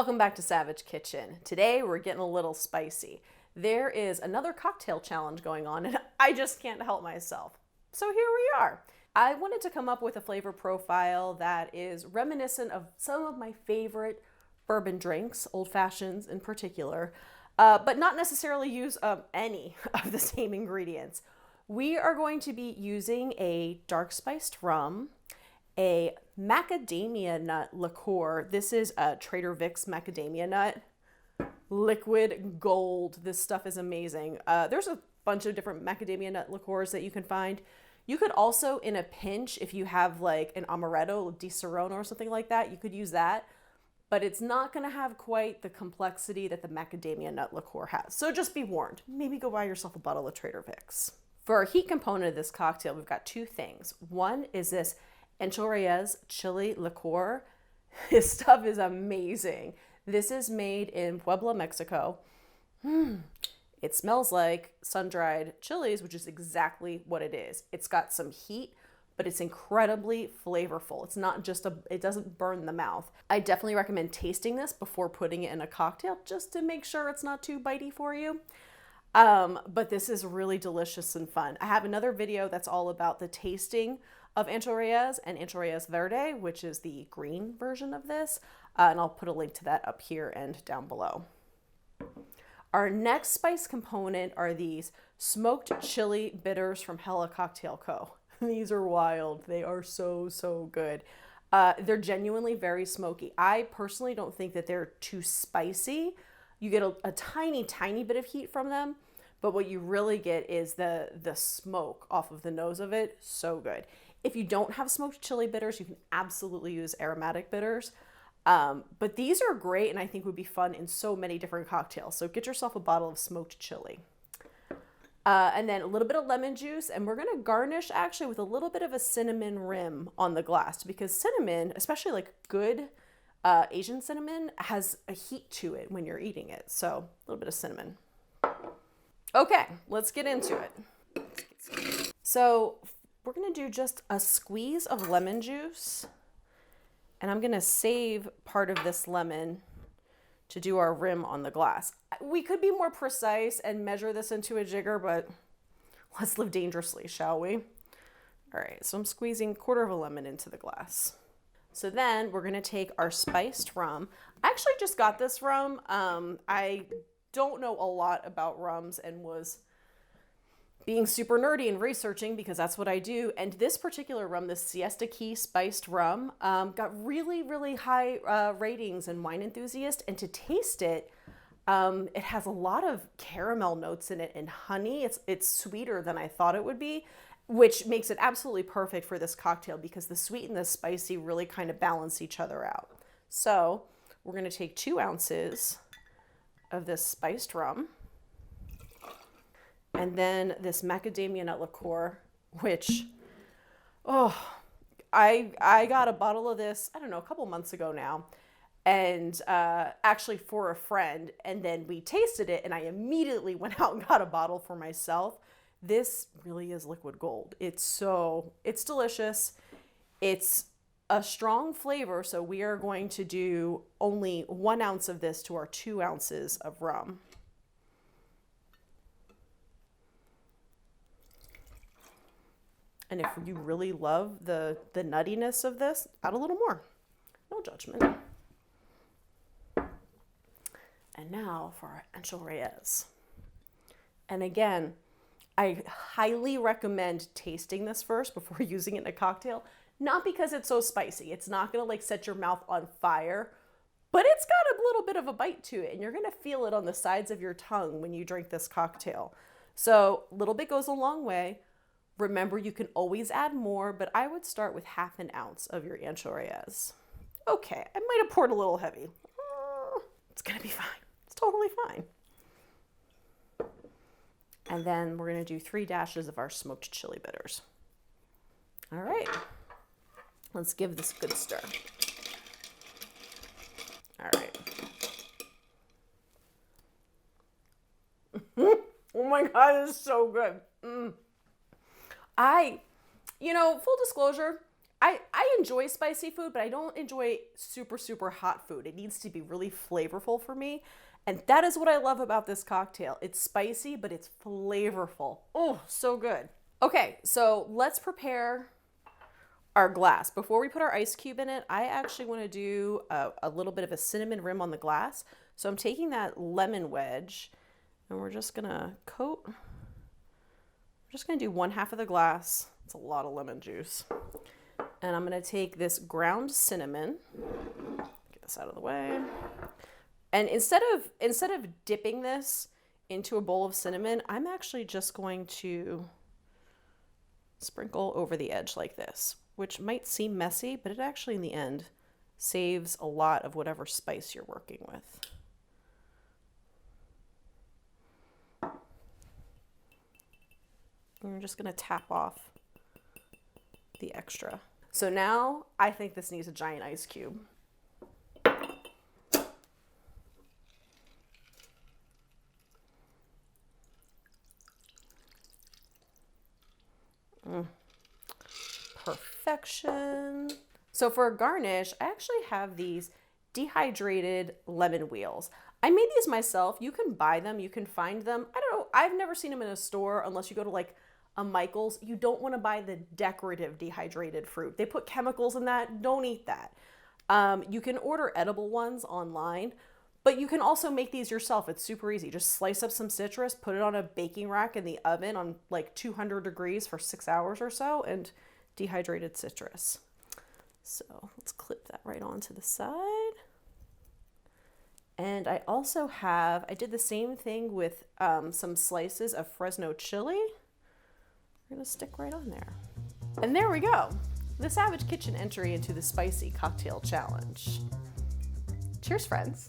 Welcome back to Savage Kitchen. Today we're getting a little spicy. There is another cocktail challenge going on and I just can't help myself. So here we are. I wanted to come up with a flavor profile that is reminiscent of some of my favorite bourbon drinks, old fashions in particular, but not necessarily use any of the same ingredients. We are going to be using a dark spiced rum, a macadamia nut liqueur. This is a Trader Vic's macadamia nut. Liquid gold. This stuff is amazing. There's a bunch of different macadamia nut liqueurs that you can find. You could also, in a pinch, if you have like an amaretto di Serrano or something like that, you could use that. But it's not going to have quite the complexity that the macadamia nut liqueur has. So just be warned. Maybe go buy yourself a bottle of Trader Vic's. For our heat component of this cocktail, we've got two things. One is this Ancho Reyes chili liqueur. This stuff is amazing. This is made in Puebla, Mexico. It smells like sun-dried chilies, which is exactly what it is. It's got some heat, but it's incredibly flavorful. It's not just it doesn't burn the mouth. I definitely recommend tasting this before putting it in a cocktail, just to make sure it's not too bitey for you. But this is really delicious and fun. I have another video that's all about the tasting of Ancho Reyes and Ancho Reyes Verde, which is the green version of this. And I'll put a link to that up here and down below. Our next spice component are these smoked chili bitters from Hella Cocktail Co. These are wild. They are so, so good. They're genuinely very smoky. I personally don't think that they're too spicy. You get a tiny, tiny bit of heat from them, but what you really get is the smoke off of the nose of it. So good. If you don't have smoked chili bitters, you can absolutely use aromatic bitters. But these are great and I think would be fun in so many different cocktails. So get yourself a bottle of smoked chili. And then a little bit of lemon juice, and we're gonna garnish actually with a little bit of a cinnamon rim on the glass, because cinnamon, especially like good Asian cinnamon, has a heat to it when you're eating it. So a little bit of cinnamon. Okay, let's get into it. So we're gonna do just a squeeze of lemon juice, and I'm gonna save part of this lemon to do our rim on the glass. We could be more precise and measure this into a jigger, but let's live dangerously, shall we? All right, so I'm squeezing a quarter of a lemon into the glass. So then we're gonna take our spiced rum. I actually just got this rum. I don't know a lot about rums and was being super nerdy and researching, because that's what I do. And this particular rum, this Siesta Key spiced rum, got really, really high ratings in Wine Enthusiast. And to taste it, it has a lot of caramel notes in it and honey. It's sweeter than I thought it would be, which makes it absolutely perfect for this cocktail, because the sweet and the spicy really kind of balance each other out. So we're gonna take 2 ounces of this spiced rum, and then this macadamia nut liqueur, which, I got a bottle of this, I don't know, a couple months ago now, and actually for a friend, and then we tasted it, and I immediately went out and got a bottle for myself. This really is liquid gold. It's delicious. It's a strong flavor, so we are going to do only 1 ounce of this to our 2 ounces of rum. And if you really love the nuttiness of this, add a little more. No judgment. And now for our Ancho Reyes. And again, I highly recommend tasting this first before using it in a cocktail. Not because it's so spicy. It's not gonna like set your mouth on fire, but it's got a little bit of a bite to it, and you're gonna feel it on the sides of your tongue when you drink this cocktail. So a little bit goes a long way. Remember, you can always add more, but I would start with 1/2 ounce of your Ancho Reyes. Okay, I might have poured a little heavy. It's gonna be fine. It's totally fine. And then we're gonna do 3 dashes of our smoked chili bitters. All right, let's give this a good stir. All right. Oh my God, this is so good. Full disclosure, I enjoy spicy food, but I don't enjoy super, super hot food. It needs to be really flavorful for me. And that is what I love about this cocktail. It's spicy, but it's flavorful. Oh, so good. Okay, so let's prepare our glass. Before we put our ice cube in it, I actually want to do a little bit of a cinnamon rim on the glass. So I'm taking that lemon wedge and we're just gonna coat. I'm just gonna do 1/2 of the glass. It's a lot of lemon juice. And I'm gonna take this ground cinnamon, get this out of the way. And instead of dipping this into a bowl of cinnamon, I'm actually just going to sprinkle over the edge like this, which might seem messy, but it actually in the end saves a lot of whatever spice you're working with. And we're just gonna tap off the extra. So now I think this needs a giant ice cube. Perfection. So for a garnish, I actually have these dehydrated lemon wheels. I made these myself. You can buy them, you can find them. I don't know, I've never seen them in a store unless you go to like a Michael's. You don't want to buy the decorative dehydrated fruit. They put chemicals in that. Don't eat that. You can order edible ones online, but you can also make these yourself. It's super easy. Just slice up some citrus, put it on a baking rack in the oven on like 200 degrees for 6 hours or so, and dehydrated citrus. So let's clip that right onto the side. And I also have, I did the same thing with some slices of Fresno chili. We're gonna stick right on there. And there we go. The Savage Kitchen entry into the Spicy Cocktail Challenge. Cheers, friends.